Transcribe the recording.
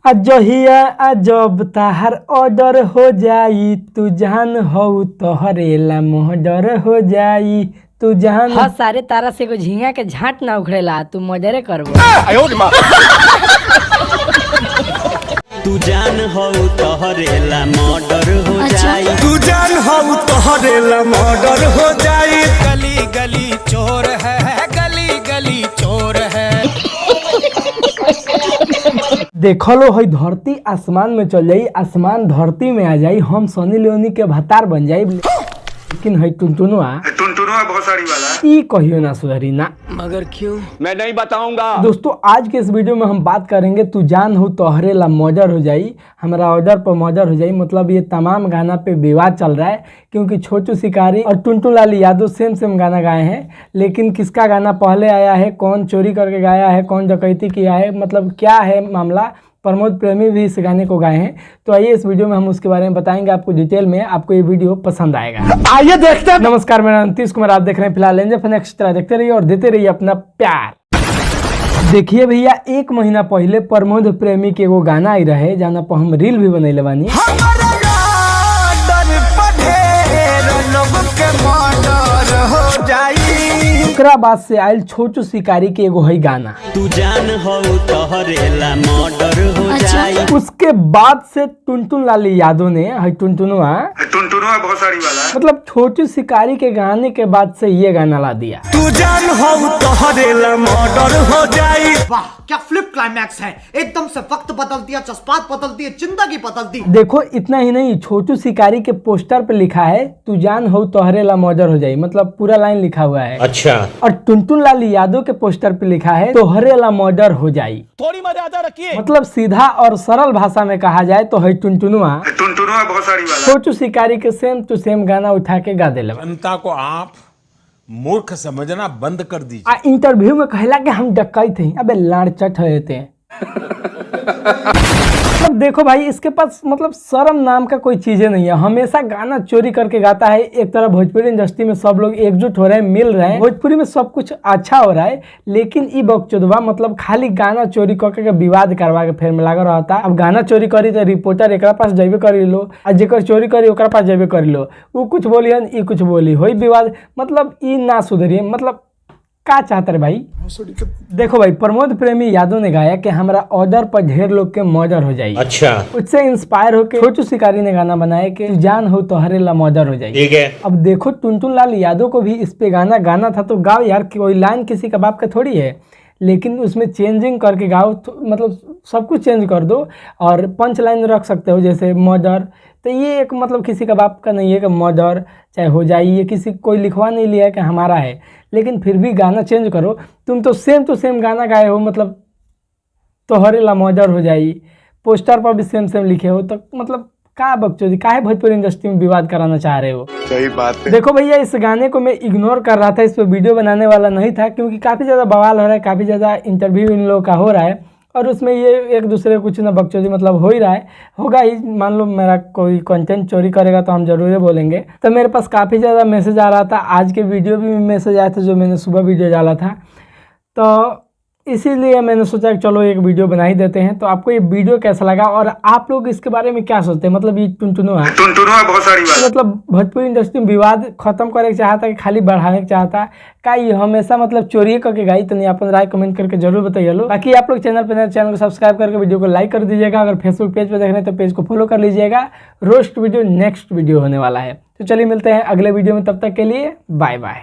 अजहिया अजब ताहर ऑर्डर हो जाई, तू जान हो तोहरे ला मर्डर हो जाई, तू जान। हाँ सारे तारा से झींगा के झाट ना उखड़ेला, तू मर्डरे करबो। तू जान हो तोहरे ला मर्डर हो जाई, तू जान हो तोहरे ला मर्डर हो जाई। गली गली चोर है, गली गली चोर है। देखो लो हई धरती आसमान में चल जाई, आसमान धरती में आ जाई, हम सनी लियोनी के भतार बन जाई। लेकिन हई टुनटुनुआ भोसड़ी वाला ई कहियो ना सुधरी ना। मगर क्यों मैं नहीं बताऊंगा। दोस्तों आज के इस वीडियो में हम बात करेंगे तू जान हो तोहरे ला मर्डर हो जाई, हमारा ऑर्डर पर मर्डर हो जाई। मतलब ये तमाम गाना पे विवाद चल रहा है क्योंकि छोटू शिकारी और टुनटुन लाल यादव सेम गाना गाए हैं, लेकिन किसका गाना पहले आया है, कौन चोरी करके गाया है, कौन डकैती किया है, मतलब क्या है मामला। प्रमोद प्रेमी भी इस गाने को गाए हैं। तो आइए इस वीडियो में हम उसके बारे में बताएंगे आपको डिटेल में। आपको ये वीडियो पसंद आएगा, आइए देखते हैं। नमस्कार, मेरा नीतीश कुमार, आप देख रहे हैं फिलहाल एंजल फन एक्स्ट्रा। देखते रहिए और देते रहिए अपना प्यार। देखिए भैया, एक महीना पहले प्रमोद प्रेमी के वो गाना आई रहे जाना पर हम रील भी बनैले बानी। ओकरा बाद से आयल छोटू शिकारी के एगो है गाना तू जान हो तोहरे ला मर्डर हो जाई। उसके बाद से टुनटुन लाल यादव ने है टुनटुनुआ भोसड़ी वाला, मतलब छोटू शिकारी के गाने के बाद से ये गाना ला दिया। तू जान हो तोहरे ला मर्डर हो जाई। वाह क्या फ्लिप क्लाइमैक्स है, एकदम से वक्त बदल दिया, जज्बात बदल दिए, जिंदगी बदल दी। देखो इतना ही नहीं, छोटू शिकारी के पोस्टर पे लिखा है तू जान हो तोहरे ला मर्डर हो जाई, मतलब पूरा लाइन लिखा हुआ है। अच्छा। और टुनटुन लाल यादव के पोस्टर पे लिखा है तोहरे ला मर्डर हो जाई। थोड़ी मर्यादा रखिए। मतलब सीधा और सरल भाषा में कहा जाए तो है टुनटुनुआ भोसड़ी वाला छोटू शिकारी के सेम टू सेम गाना उठा के गा देले। जनता को आप मूर्ख समझना बंद कर दीजिए। इंटरव्यू में कहला कि हम डकैत हैं, अबे लाड़चट होते मतलब देखो भाई, इसके पास मतलब शर्म नाम का कोई चीजें नहीं है। हमेशा गाना चोरी करके गाता है। एक तरह भोजपुरी इंडस्ट्री में सब लोग एकजुट हो रहे हैं, मिल रहे हैं, भोजपुरी में सब कुछ अच्छा हो रहा है, लेकिन ई बकचोदवा मतलब खाली गाना चोरी करके विवाद करवा के फेर में लगा रहा था। अब गाना चोरी करी तो रिपोर्टर एक पास जेबे कर लो, और जेकर चोरी करी ओकरा पास जेबे कर लो। वो कुछ बोली है, ई कुछ बोली, हो विवाद, मतलब ई ना सुधरी। मतलब क्या चाहते रहे भाई। देखो भाई, प्रमोद प्रेमी यादव ने गाया कि हमारा ऑर्डर पर ढेर लोग के मर्डर हो जाए। अच्छा। उससे इंस्पायर होकर छोटू शिकारी ने गाना बनाया कि जान हो तोहरे ला मर्डर हो जाए। ठीक है। अब देखो टुनटुन लाल यादव को भी इस पे गाना गाना था तो गाओ यार, कोई लाइन किसी का बाप का थोड़ी है, लेकिन उसमें चेंजिंग करके गाओ तो मतलब सब कुछ चेंज कर दो और पंच लाइन रख सकते हो जैसे मर्डर। तो ये एक मतलब किसी का बाप का नहीं है कि मर्डर चाहे हो जाए, ये किसी कोई लिखवा नहीं लिया है कि हमारा है, लेकिन फिर भी गाना चेंज करो। तुम तो सेम टू सेम गाना गाए हो, मतलब तोहरे ला मर्डर हो जाई, पोस्टर पर भी सेम लिखे हो, तो मतलब का बकचोदी, काहे भोजपुरी इंडस्ट्री में विवाद कराना चाह रहे हो। सही बात है। देखो भैया, इस गाने को मैं इग्नोर कर रहा था, इस पर वीडियो बनाने वाला नहीं था क्योंकि काफ़ी ज़्यादा बवाल हो रहा है, काफ़ी ज़्यादा इंटरव्यू इन लोगों का हो रहा है और उसमें ये एक दूसरे को कुछ ना बकचोदी मतलब हो ही रहा है, होगा ही। मान लो मेरा कोई कंटेंट चोरी करेगा तो हम जरूर बोलेंगे। तो मेरे पास काफ़ी ज़्यादा मैसेज आ रहा था, आज के वीडियो भी मैसेज आया था जो मैंने सुबह वीडियो डाला था, तो इसीलिए मैंने सोचा कि चलो एक वीडियो बना ही देते हैं। तो आपको ये वीडियो कैसा लगा और आप लोग इसके बारे में क्या सोचते हैं। मतलब ये टुनटुनुआ भोसड़ी वाला मतलब भोजपुरी इंडस्ट्री में विवाद खत्म करे चाहता है कि खाली बढ़ाने चाहता है, का ये हमेशा मतलब चोरी करके गाई। तो नहीं, अपन राय कमेंट करके जरूर बताइए लो। बाकी आप लोग चैनल को सब्सक्राइब करके वीडियो को लाइक कर दीजिएगा। अगर फेसबुक पेज पर देख रहे हैं तो पेज को फॉलो कर लीजिएगा। रोस्ट वीडियो नेक्स्ट वीडियो होने वाला है। तो चलिए मिलते हैं अगले वीडियो में, तब तक के लिए बाय बाय।